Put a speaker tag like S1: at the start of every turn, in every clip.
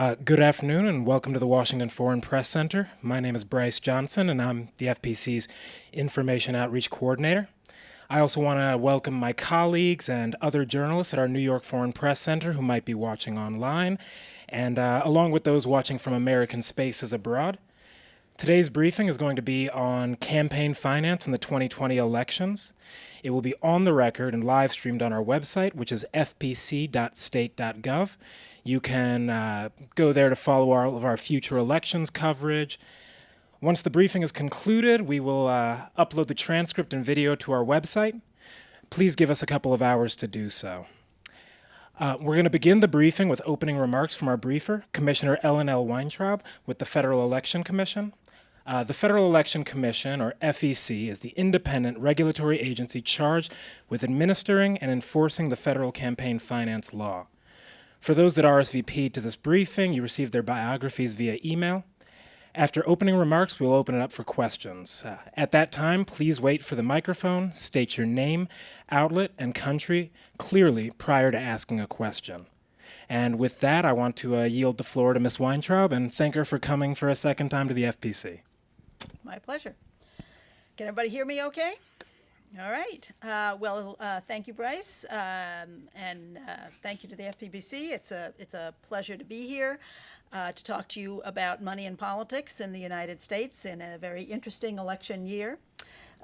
S1: Good afternoon and welcome to the Washington Foreign Press Center. My name is Bryce Johnson and I'm the FPC's Information Outreach Coordinator. I also want to welcome my colleagues and other journalists at our New York Foreign Press Center who might be watching online, and along with those watching from American spaces abroad. Today's briefing is going to be on campaign finance in the 2020 elections. It will be on the record and live streamed on our website, which is fpc.state.gov. You can go there to follow all of our future elections coverage. Once the briefing is concluded, we will upload the transcript and video to our website. Please give us a couple of hours to do so. We're going to begin the briefing with opening remarks from our briefer, Commissioner Ellen L. Weintraub with the Federal Election Commission. The Federal Election Commission, or FEC, is the independent regulatory agency charged with administering and enforcing the federal campaign finance law. For those that RSVP'd to this briefing, you received their biographies via email. After opening remarks, we'll open it up for questions. At that time, please wait for the microphone, state your name, outlet, and country clearly prior to asking a question. And with that, I want to yield the floor to Ms. Weintraub and thank her for coming for a second time to the FPC.
S2: My pleasure. Can everybody hear me okay? All right. Thank you, Bryce, and thank you to the FPBC. It's a pleasure to be here to talk to you about money and politics in the United States in a very interesting election year.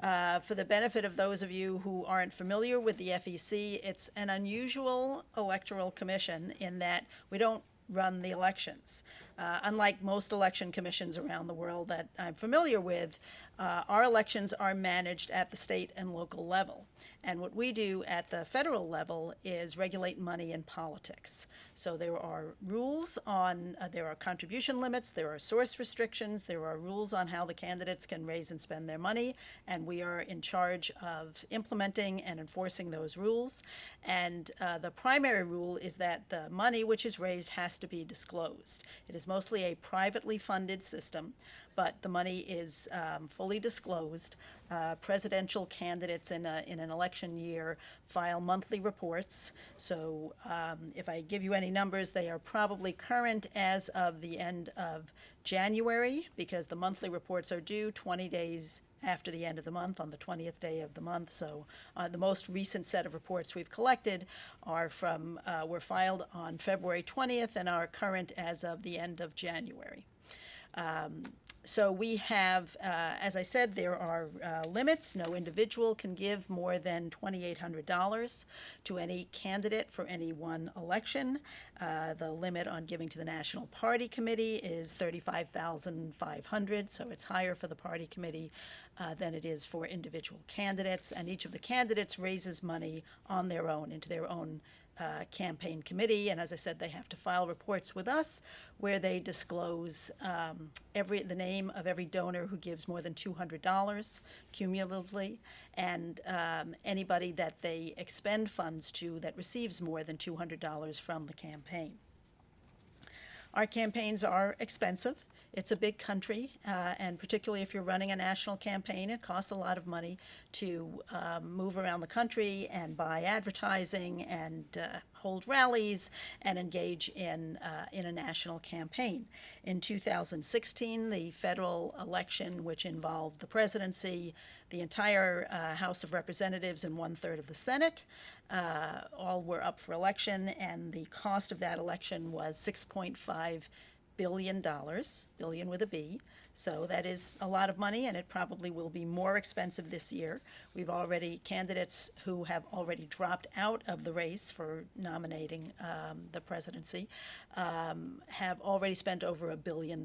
S2: For the benefit of those of you who aren't familiar with the FEC, it's an unusual electoral commission in that we don't run the elections. Unlike most election commissions around the world that I'm familiar with, our elections are managed at the state and local level. And what we do at the federal level is regulate money and politics. So there are rules on, there are contribution limits, there are source restrictions, there are rules on how the candidates can raise and spend their money, and we are in charge of implementing and enforcing those rules. And the primary rule is that the money which is raised has to be disclosed. It is mostly a privately funded system, but the money is fully disclosed. Presidential candidates in an election year file monthly reports. So if I give you any numbers, they are probably current as of the end of January, because the monthly reports are due 20 days after the end of the month, on the 20th day of the month. So the most recent set of reports we've collected are were filed on February 20th and are current as of the end of January. So we have, as I said, there are limits. No individual can give more than $2,800 to any candidate for any one election. The limit on giving to the National Party Committee is $35,500, so it's higher for the party committee than it is for individual candidates. And each of the candidates raises money on their own, into their own campaign committee, and as I said, they have to file reports with us where they disclose the name of every donor who gives more than $200 cumulatively, and anybody that they expend funds to that receives more than $200 from the campaign. Our campaigns are expensive. It's a big country, and particularly if you're running a national campaign, it costs a lot of money to move around the country and buy advertising and hold rallies and engage in a national campaign. In 2016, the federal election, which involved the presidency, the entire House of Representatives, and 1/3 of the Senate, all were up for election, and the cost of that election was $6.5 billion, billion with a B. So that is a lot of money, and it probably will be more expensive this year. We've already, candidates who have already dropped out of the race for nominating the presidency have already spent over $1 billion.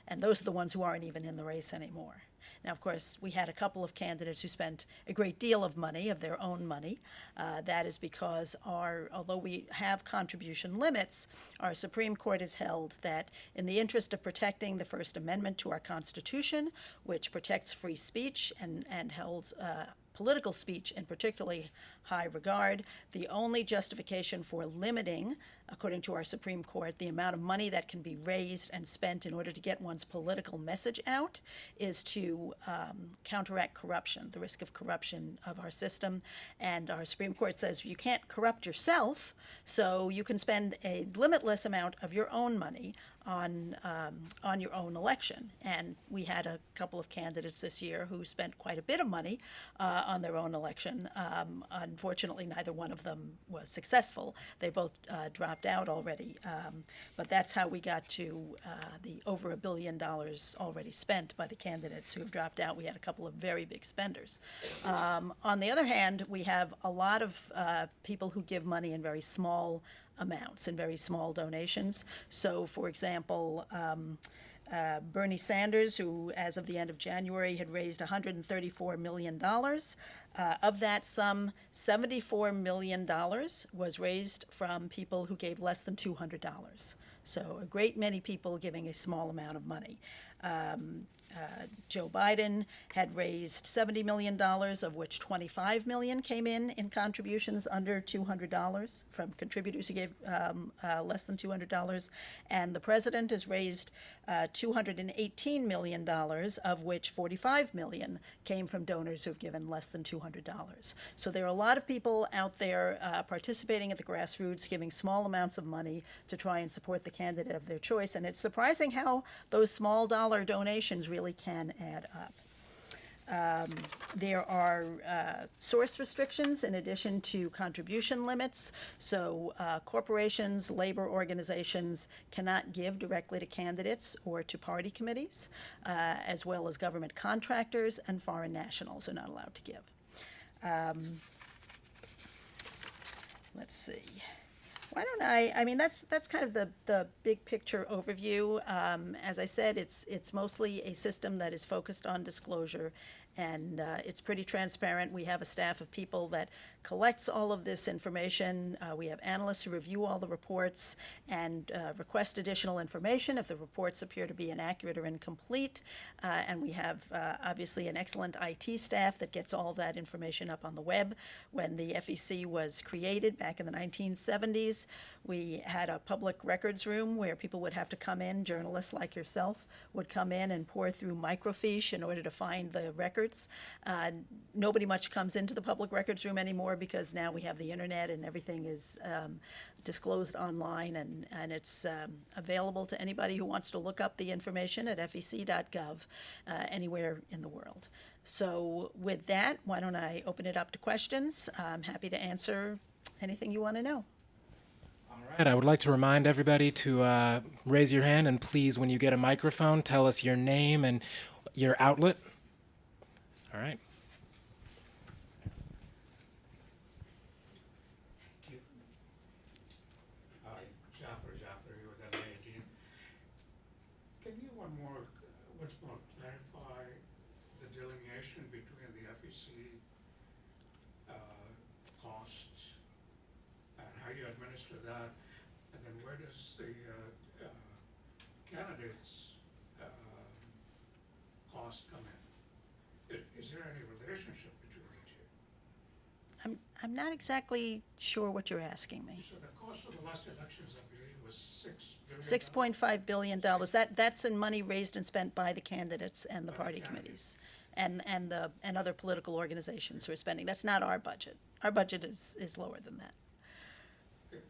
S2: And those are the ones who aren't even in the race anymore. Now, of course, we had a couple of candidates who spent a great deal of money, of their own money. That is because although we have contribution limits, our Supreme Court has held that in the interest of protecting the First Amendment to our Constitution, which protects free speech and holds political speech in particularly high regard, the only justification for limiting according to our Supreme Court, the amount of money that can be raised and spent in order to get one's political message out is to counteract corruption, the risk of corruption of our system. And our Supreme Court says you can't corrupt yourself, so you can spend a limitless amount of your own money on your own election. And we had a couple of candidates this year who spent quite a bit of money on their own election. Unfortunately, neither one of them was successful. They both dropped out already. But that's how we got to the over $1 billion already spent by the candidates who have dropped out. We had a couple of very big spenders. On the other hand, we have a lot of people who give money in very small amounts and very small donations. So, for example, Bernie Sanders, who as of the end of January had raised $134 million. Of that sum, $74 million was raised from people who gave less than $200. So a great many people giving a small amount of money. Joe Biden had raised $70 million, of which $25 million came in contributions under $200 from contributors who gave less than $200. And the president has raised $218 million, of which $45 million came from donors who have given less than $200. So there are a lot of people out there participating at the grassroots, giving small amounts of money to try and support the candidate of their choice. And it's surprising how those small dollar donations really can add up. There are source restrictions in addition to contribution limits. So corporations, labor organizations cannot give directly to candidates or to party committees, as well as government contractors and foreign nationals are not allowed to give. Let's see. Why don't I mean, that's kind of the big picture overview. As I said, it's mostly a system that is focused on disclosure, and it's pretty transparent. We have a staff of people that collects all of this information. We have analysts who review all the reports and request additional information if the reports appear to be inaccurate or incomplete. And we have obviously an excellent IT staff that gets all that information up on the web. When the FEC was created back in the 1970s, we had a public records room where people would have to come in, journalists like yourself would come in and pour through microfiche in order to find the records. Nobody much comes into the public records room anymore because now we have the internet and everything is disclosed online, and it's available to anybody who wants to look up the information at fec.gov anywhere in the world. So with that, why don't I open it up to questions? I'm happy to answer anything you want to know.
S1: All right, I would like to remind everybody to raise your hand, and please, when you get a microphone, tell us your name and your outlet. All right.
S3: Hi, Jaffer with LA18. Can you once more clarify the delineation between the FEC costs and how you administer that, and then where does the candidates' cost come in? Is there any relationship between the two?
S2: I'm not exactly sure what you're asking me.
S3: So the cost of the last elections, I believe, was $6 billion.
S2: $6.5 billion. That's in money raised and spent by the candidates and the party committees and other political organizations who are spending. That's not our budget. Our budget is lower than that.
S3: Okay,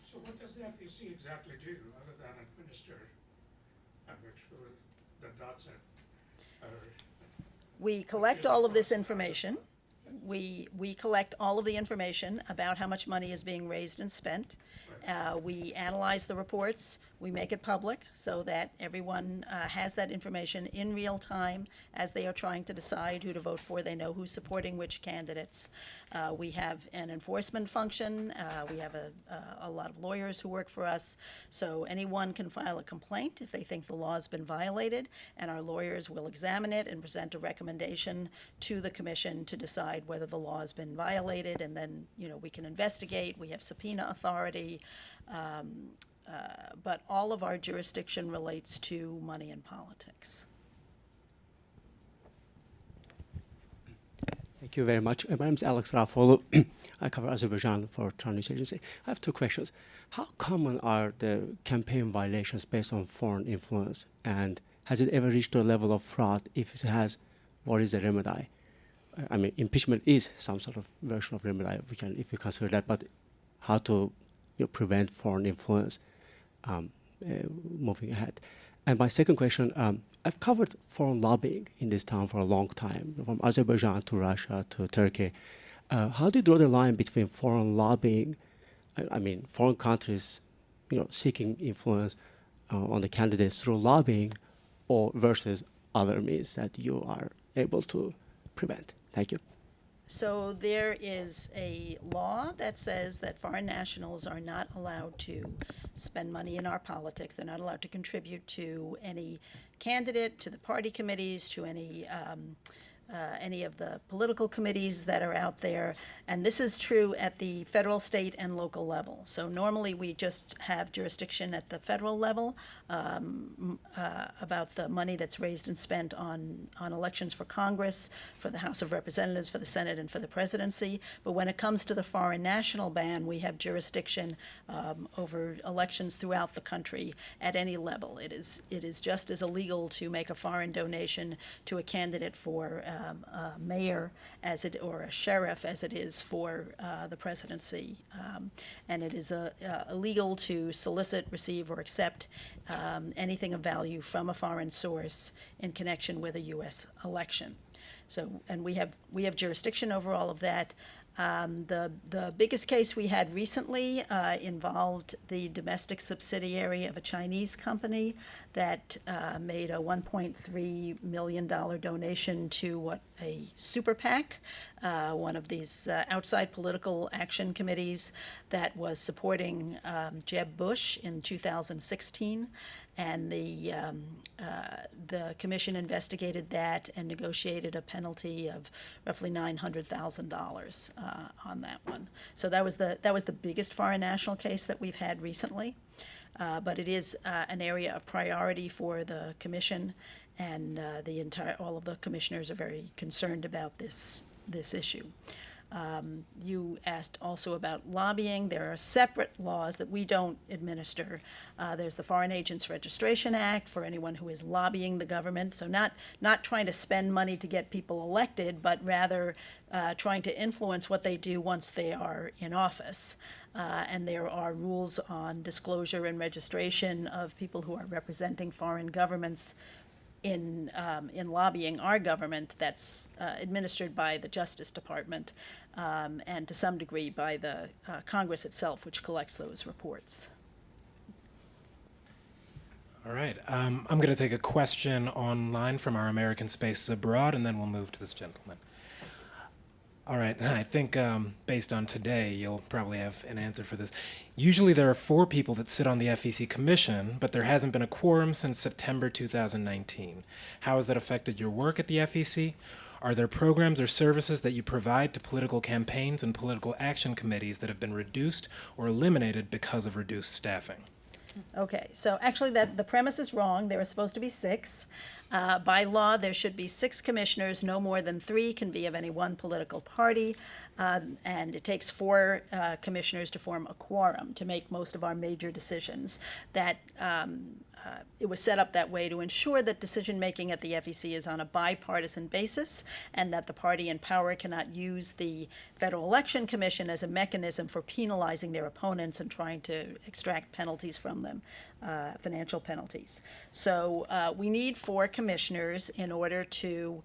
S3: so what does the FEC exactly do other than administer and make sure the dots are
S2: We collect all of this information. We collect all of the information about how much money is being raised and spent. We analyze the reports. We make it public so that everyone has that information in real time as they are trying to decide who to vote for. They know who's supporting which candidates. We have an enforcement function. We have a lot of lawyers who work for us. So anyone can file a complaint if they think the law has been violated, and our lawyers will examine it and present a recommendation to the commission to decide whether the law has been violated, and then, we can investigate. We have subpoena authority. But all of our jurisdiction relates to money and politics.
S4: Thank you very much. My name is Alex Rafolu. I cover Azerbaijan for Trump News Agency. I have two questions. How common are the campaign violations based on foreign influence? And has it ever reached to a level of fraud? If it has, what is the remedy? I mean, impeachment is some sort of version of remedy, if we consider that, but how to prevent foreign influence moving ahead? And my second question, I've covered foreign lobbying in this town for a long time, from Azerbaijan to Russia to Turkey. How do you draw the line between foreign lobbying, I mean, foreign countries, seeking influence on the candidates through lobbying, or versus other means that you are able to prevent? Thank you.
S2: So there is a law that says that foreign nationals are not allowed to spend money in our politics. They're not allowed to contribute to any candidate, to the party committees, to any of the political committees that are out there. And this is true at the federal, state, and local level. So normally we just have jurisdiction at the federal level about the money that's raised and spent on elections for Congress, for the House of Representatives, for the Senate, and for the presidency. But when it comes to the foreign national ban, we have jurisdiction over elections throughout the country at any level. It is just as illegal to make a foreign donation to a candidate for a mayor or a sheriff as it is for the presidency. And it is illegal to solicit, receive, or accept anything of value from a foreign source in connection with a U.S. election. So, and we have jurisdiction over all of that. The biggest case we had recently involved the domestic subsidiary of a Chinese company that made a $1.3 million donation to a super PAC, one of these outside political action committees that was supporting Jeb Bush in 2016. And the commission investigated that and negotiated a penalty of roughly $900,000 on that one. So that was the biggest foreign national case that we've had recently. But it is an area of priority for the commission, and all of the commissioners are very concerned about this issue. You asked also about lobbying. There are separate laws that we don't administer. There's the Foreign Agents Registration Act for anyone who is lobbying the government. So not trying to spend money to get people elected, but rather trying to influence what they do once they are in office. And there are rules on disclosure and registration of people who are representing foreign governments in lobbying our government that's administered by the Justice Department and to some degree by the Congress itself, which collects those reports.
S1: All right. I'm going to take a question online from our American Spaces Abroad, and then we'll move to this gentleman. All right. I think based on today, you'll probably have an answer for this. Usually there are 4 people that sit on the FEC commission, but there hasn't been a quorum since September 2019. How has that affected your work at the FEC? Are there programs or services that you provide to political campaigns and political action committees that have been reduced or eliminated because of reduced staffing?
S2: Okay, so actually the premise is wrong. There are supposed to be 6. By law, there should be 6 commissioners. No more than 3 can be of any one political party. And it takes 4 commissioners to form a quorum to make most of our major decisions. That it was set up that way to ensure that decision-making at the FEC is on a bipartisan basis and that the party in power cannot use the Federal Election Commission as a mechanism for penalizing their opponents and trying to extract penalties from them, financial penalties. So we need 4 commissioners in order to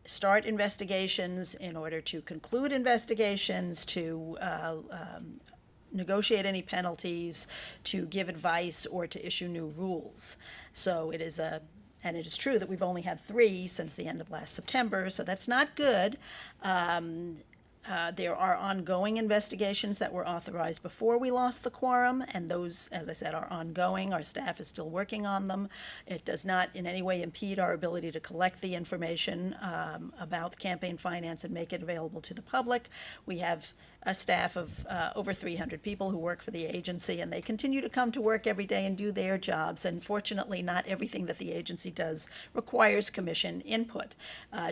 S2: start investigations, in order to conclude investigations, to negotiate any penalties, to give advice, or to issue new rules. So it is and it is true that we've only had 3 since the end of last September, so that's not good. There are ongoing investigations that were authorized before we lost the quorum, and those, as I said, are ongoing. Our staff is still working on them. It does not in any way impede our ability to collect the information about campaign finance and make it available to the public. We have a staff of over 300 people who work for the agency, and they continue to come to work every day and do their jobs. And fortunately, not everything that the agency does requires commission input.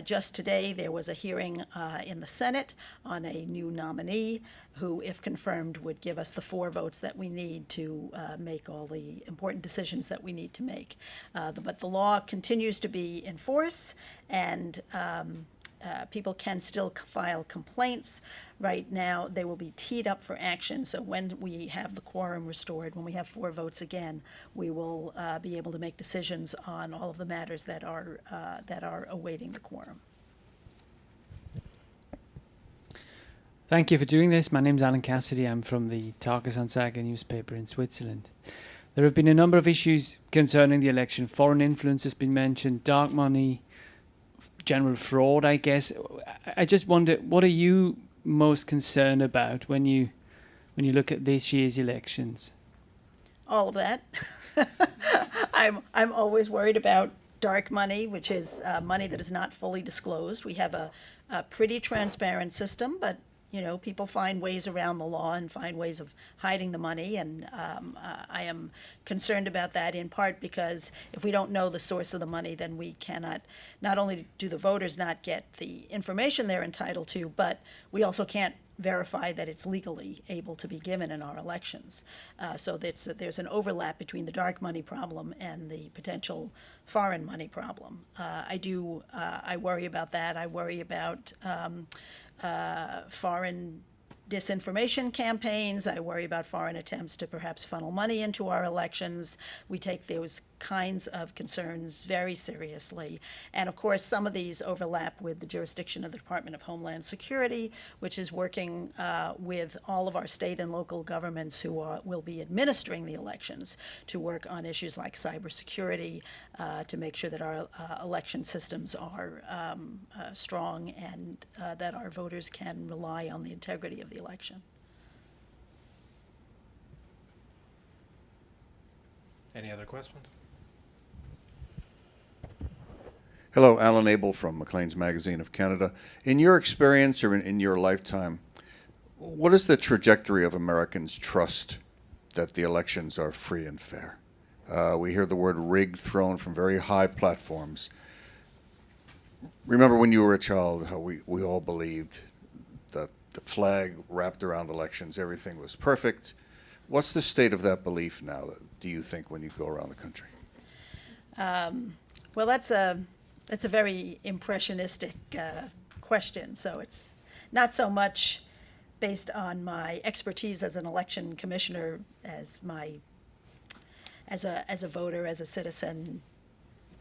S2: Just today, there was a hearing in the Senate on a new nominee who, if confirmed, would give us the 4 votes that we need to make all the important decisions that we need to make. But the law continues to be in force, and people can still file complaints. Right now, they will be teed up for action, so when we have the quorum restored, when we have 4 votes again, we will be able to make decisions on all of the matters that are awaiting the quorum.
S5: Thank you for doing this. My name's Alan Cassidy. I'm from the Tagesanzeiger newspaper in Switzerland. There have been a number of issues concerning the election. Foreign influence has been mentioned, dark money, general fraud, I guess. I just wonder, what are you most concerned about when you look at this year's elections?
S2: All of that. I'm always worried about dark money, which is money that is not fully disclosed. We have a pretty transparent system, but people find ways around the law and find ways of hiding the money, and I am concerned about that in part because if we don't know the source of the money, then we cannot, not only do the voters not get the information they're entitled to, but we also can't verify that it's legally able to be given in our elections. So there's an overlap between the dark money problem and the potential foreign money problem. I worry about that. I worry about foreign disinformation campaigns. I worry about foreign attempts to perhaps funnel money into our elections. We take those kinds of concerns very seriously. And of course, some of these overlap with the jurisdiction of the Department of Homeland Security, which is working with all of our state and local governments who will be administering the elections to work on issues like cybersecurity, to make sure that our election systems are strong and that our voters can rely on the integrity of the election.
S1: Any other questions?
S6: Hello, Alan Abel from Maclean's Magazine of Canada. In your experience or in your lifetime, what is the trajectory of Americans' trust that the elections are free and fair? We hear the word rigged thrown from very high platforms. Remember when you were a child how we all believed that the flag wrapped around elections, everything was perfect. What's the state of that belief now, do you think, when you go around the country?
S2: Well, that's a very impressionistic question. So it's not so much based on my expertise as an election commissioner, as a voter, as a citizen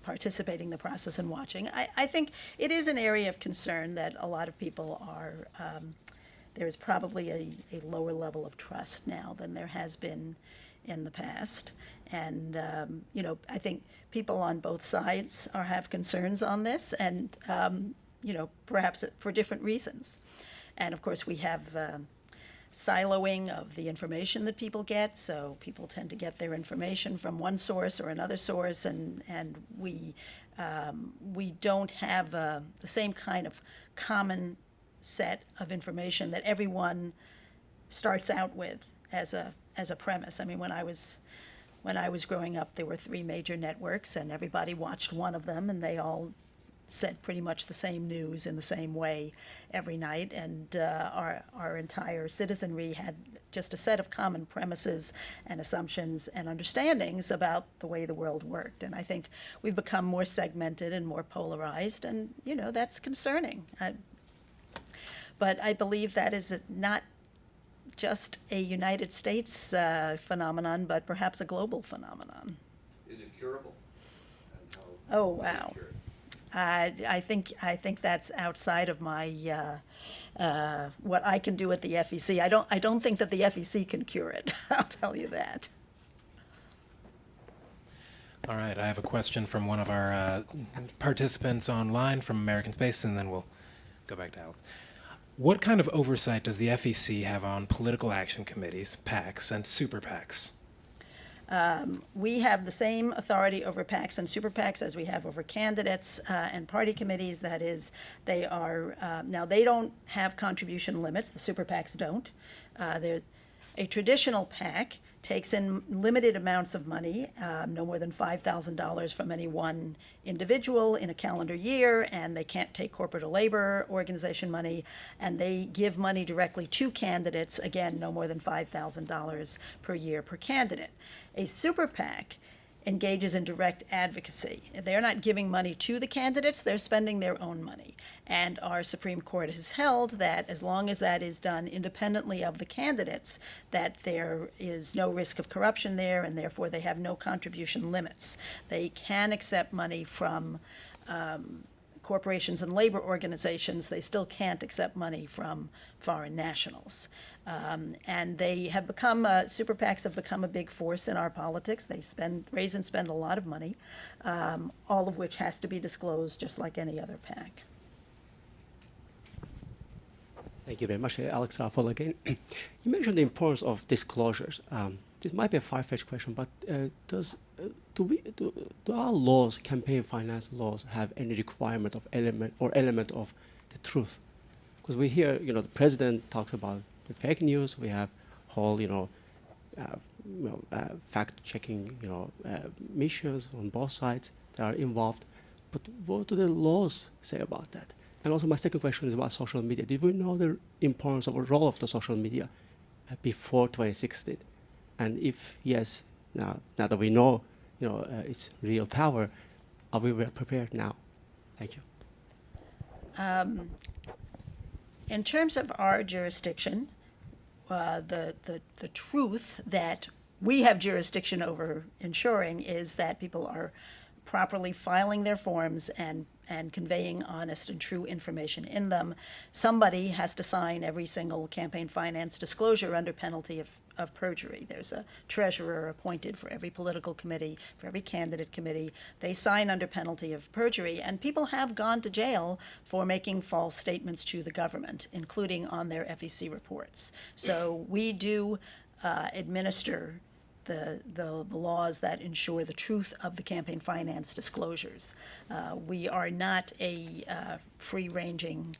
S2: participating in the process and watching. I think it is an area of concern that a lot of people are. There is probably a lower level of trust now than there has been in the past. And, I think people on both sides have concerns on this and, perhaps for different reasons. And of course, we have siloing of the information that people get. So people tend to get their information from one source or another source, and we don't have the same kind of common set of information that everyone starts out with as a premise. I mean, when I was growing up, there were 3 major networks, and everybody watched one of them, and they all said pretty much the same news in the same way every night. And our entire citizenry had just a set of common premises and assumptions and understandings about the way the world worked. And I think we've become more segmented and more polarized, and that's concerning. But I believe that is not just a United States phenomenon, but perhaps a global phenomenon.
S6: Is it curable?
S2: Oh, wow. I think that's outside of my what I can do at the FEC. I don't think that the FEC can cure it. I'll tell you that.
S1: All right, I have a question from one of our participants online from American Space, and then we'll go back to Alex. What kind of oversight does the FEC have on political action committees, PACs, and super PACs?
S2: We have the same authority over PACs and super PACs as we have over candidates and party committees. That is, they are, now they don't have contribution limits, the super PACs don't. A traditional PAC takes in limited amounts of money, no more than $5,000 from any one individual in a calendar year, and they can't take corporate or labor organization money, and they give money directly to candidates, again, no more than $5,000 per year per candidate. A super PAC engages in direct advocacy. They're not giving money to the candidates, they're spending their own money. And our Supreme Court has held that as long as that is done independently of the candidates, that there is no risk of corruption there, and therefore they have no contribution limits. They can accept money from corporations and labor organizations. They still can't accept money from foreign nationals. And they have become, super PACs have become a big force in our politics. They raise and spend a lot of money, all of which has to be disclosed just like any other PAC.
S4: Thank you very much, Alex Raffel again. You mentioned the importance of disclosures. This might be a far-fetched question, but do our laws, campaign finance laws, have any requirement of element of the truth? Because we hear, the president talks about the fake news. We have whole, fact-checking, missions on both sides that are involved. But what do the laws say about that? And also, my second question is about social media. Did we know the importance of a role of the social media before 2016? And if yes, now that we know, its real power, are we well prepared now? Thank you.
S2: In terms of our jurisdiction, the truth that we have jurisdiction over ensuring is that people are properly filing their forms and conveying honest and true information in them. Somebody has to sign every single campaign finance disclosure under penalty of perjury. There's a treasurer appointed for every political committee, for every candidate committee. They sign under penalty of perjury, and people have gone to jail for making false statements to the government, including on their FEC reports. So we do administer the laws that ensure the truth of the campaign finance disclosures. We are not a free-ranging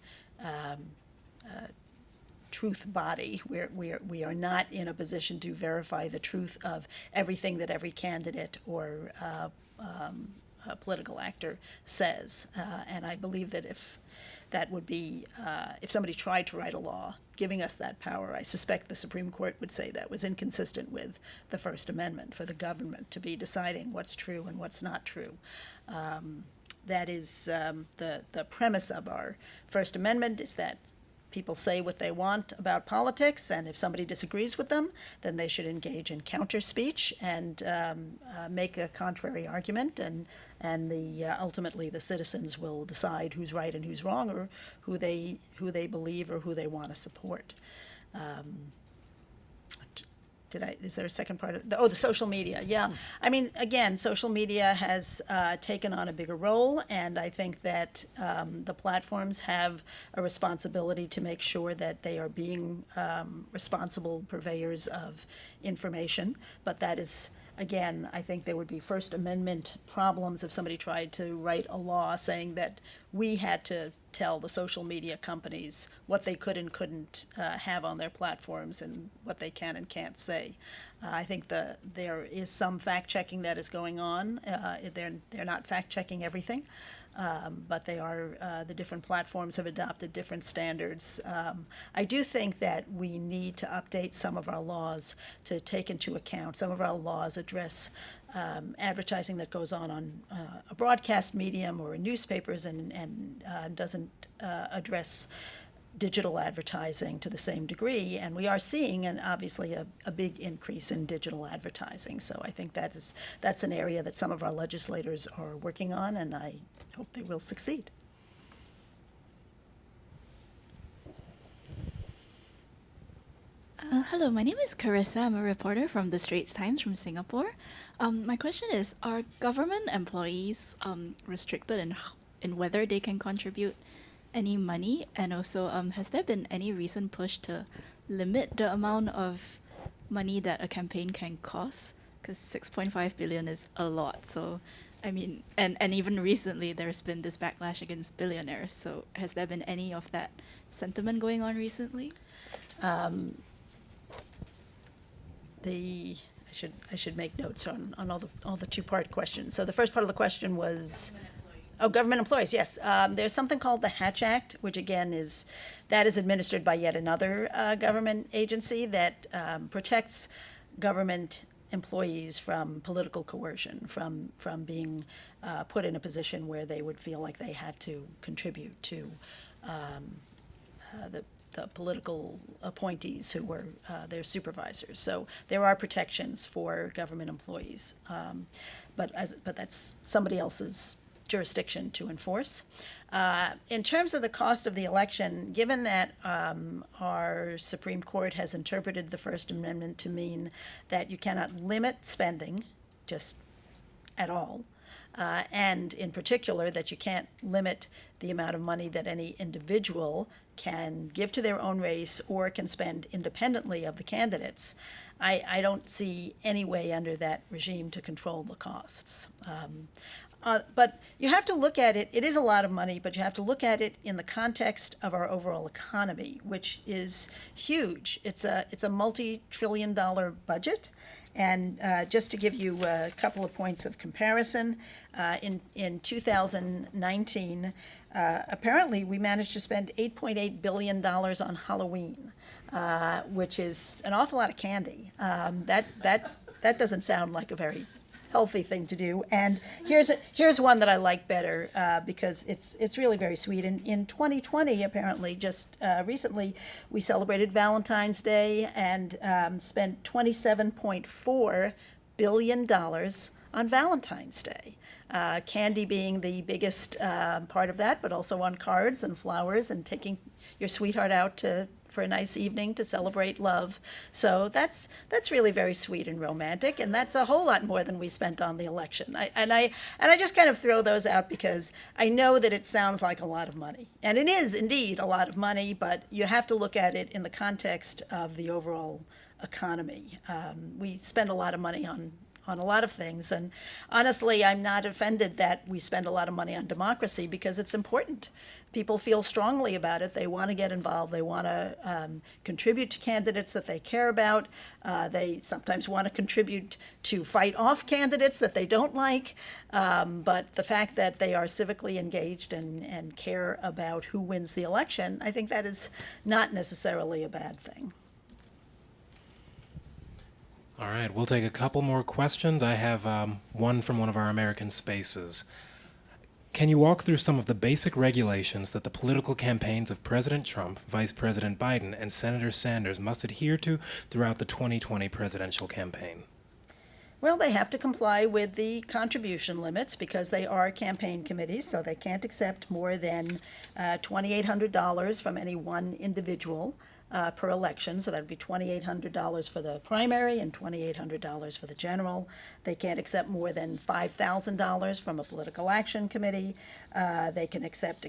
S2: truth body. We are not in a position to verify the truth of everything that every candidate or a political actor says. And I believe that if that would be, if somebody tried to write a law giving us that power, I suspect the Supreme Court would say that was inconsistent with the First Amendment for the government to be deciding what's true and what's not true. That is the premise of our First Amendment, is that people say what they want about politics, and if somebody disagrees with them, then they should engage in counter speech and make a contrary argument, and ultimately the citizens will decide who's right and who's wrong, or who they believe or who they want to support. Is there a second part of the social media? Yeah. I mean, again, social media has taken on a bigger role, and I think that the platforms have a responsibility to make sure that they are being responsible purveyors of information. But that is, again, I think there would be First Amendment problems if somebody tried to write a law saying that we had to tell the social media companies what they could and couldn't have on their platforms and what they can and can't say. I think there is some fact-checking that is going on. They're not fact-checking everything, but they are, the different platforms have adopted different standards. I do think that we need to update some of our laws to take into account. Some of our laws address advertising that goes on a broadcast medium or in newspapers, and doesn't address digital advertising to the same degree. And we are seeing, obviously, a big increase in digital advertising. So I think that's an area that some of our legislators are working on, and I hope they will succeed.
S7: Hello, my name is Carissa. I'm a reporter from the Straits Times from Singapore. My question is, are government employees restricted in whether they can contribute any money? And also, has there been any recent push to limit the amount of money that a campaign can cost? Because 6.5 billion is a lot. So, I mean, and even recently there's been this backlash against billionaires. So, has there been any of that sentiment going on recently?
S2: I should make notes on all the two-part questions. So the first part of the question was, government employees. Yes, there's something called the Hatch Act, which again is administered by yet another government agency that protects government employees from political coercion, from being put in a position where they would feel like they had to contribute to the political appointees who were their supervisors. So there are protections for government employees, but that's somebody else's jurisdiction to enforce. In terms of the cost of the election, given that our Supreme Court has interpreted the First Amendment to mean that you cannot limit spending just at all, and in particular that you can't limit the amount of money that any individual can give to their own race or can spend independently of the candidates, I don't see any way under that regime to control the costs. But you have to look at it, it is a lot of money, but you have to look at it in the context of our overall economy, which is huge. It's a multi-trillion-dollar budget. And just to give you a couple of points of comparison, in 2019, apparently we managed to spend $8.8 billion on Halloween, which is an awful lot of candy. That doesn't sound like a very healthy thing to do. And here's one that I like better because it's really very sweet. In 2020, apparently, just recently, we celebrated Valentine's Day and spent $27.4 billion on Valentine's Day. Candy being the biggest part of that, but also on cards and flowers and taking your sweetheart out for a nice evening to celebrate love. So that's really very sweet and romantic, and that's a whole lot more than we spent on the election. I just kind of throw those out because I know that it sounds like a lot of money, and it is indeed a lot of money, but you have to look at it in the context of the overall economy. We spend a lot of money on a lot of things. And honestly, I'm not offended that we spend a lot of money on democracy because it's important. People feel strongly about it. They want to get involved. They want to contribute to candidates that they care about. They sometimes want to contribute to fight off candidates that they don't like. But the fact that they are civically engaged and care about who wins the election, I think that is not necessarily a bad thing.
S1: All right, we'll take a couple more questions. I have one from one of our American Spaces. Can you walk through some of the basic regulations that the political campaigns of President Trump, Vice President Biden, and Senator Sanders must adhere to throughout the 2020 presidential campaign?
S2: Well, they have to comply with the contribution limits because they are campaign committees, so they can't accept more than $2,800 from any one individual per election. So that would be $2,800 for the primary and $2,800 for the general. They can't accept more than $5,000 from a political action committee. They can accept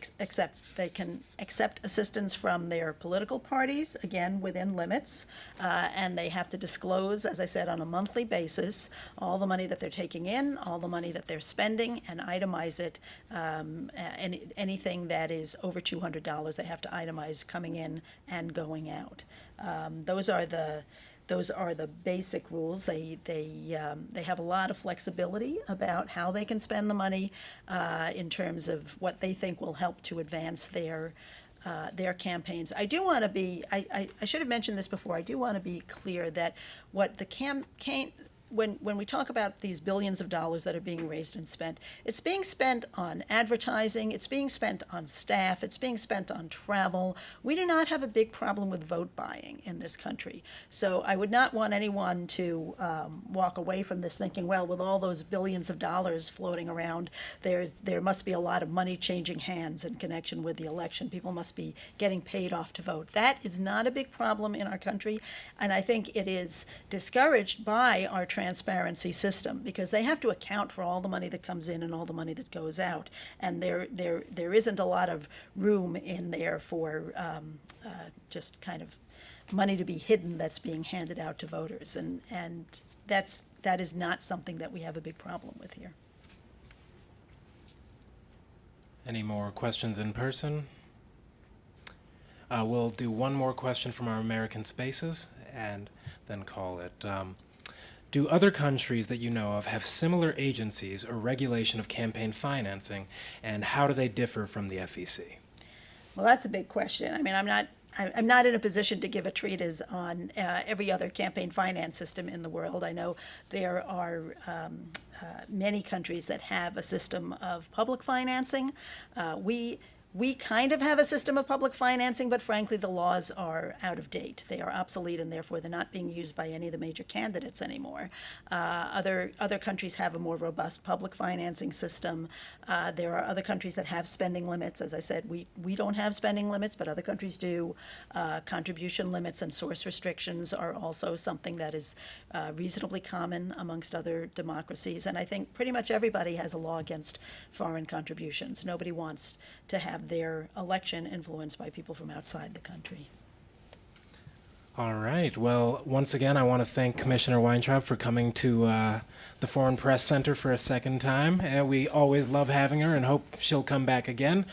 S2: assistance from their political parties, again within limits, and they have to disclose, as I said, on a monthly basis, all the money that they're taking in, all the money that they're spending, and itemize it. Anything that is over $200, they have to itemize coming in and going out. Those are the basic rules. They have a lot of flexibility about how they can spend the money in terms of what they think will help to advance their campaigns. I do want to be, I should have mentioned this before, I do want to be clear that what the campaign, when we talk about these billions of dollars that are being raised and spent, it's being spent on advertising, it's being spent on staff, it's being spent on travel. We do not have a big problem with vote buying in this country. So I would not want anyone to walk away from this thinking, well, with all those billions of dollars floating around, there must be a lot of money changing hands in connection with the election. People must be getting paid off to vote. That is not a big problem in our country, and I think it is discouraged by our transparency system because they have to account for all the money that comes in and all the money that goes out, and there isn't a lot of room in there for just kind of money to be hidden that's being handed out to voters, and that's that is not something that we have a big problem with here.
S1: Any more questions in person? We'll do one more question from our American Spaces and then call it. Do other countries that you know of have similar agencies or regulation of campaign financing, and how do they differ from the FEC?
S2: Well, that's a big question. I mean, I'm not in a position to give a treatise on every other campaign finance system in the world. I know there are many countries that have a system of public financing. We kind of have a system of public financing, but frankly, the laws are out of date. They are obsolete, and therefore they're not being used by any of the major candidates anymore. Other countries have a more robust public financing system. There are other countries that have spending limits. As I said, we don't have spending limits, but other countries do. Contribution limits and source restrictions are also something that is reasonably common amongst other democracies. And I think pretty much everybody has a law against foreign contributions. Nobody wants to have their election influenced by people from outside the country.
S1: All right. Well, once again, I want to thank Commissioner Weintraub for coming to the Foreign Press Center for a second time. And we always love having her and hope she'll come back again.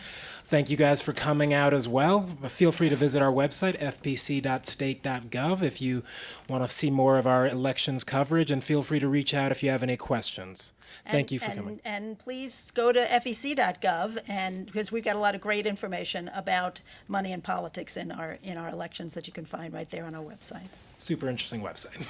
S1: Thank you guys for coming out as well. Feel free to visit our website, fpc.state.gov, if you want to see more of our elections coverage, and feel free to reach out if you have any questions. Thank you for coming.
S2: And please go to fec.gov, and because we've got a lot of great information about money and politics in our elections that you can find right there on our website.
S1: Super interesting website.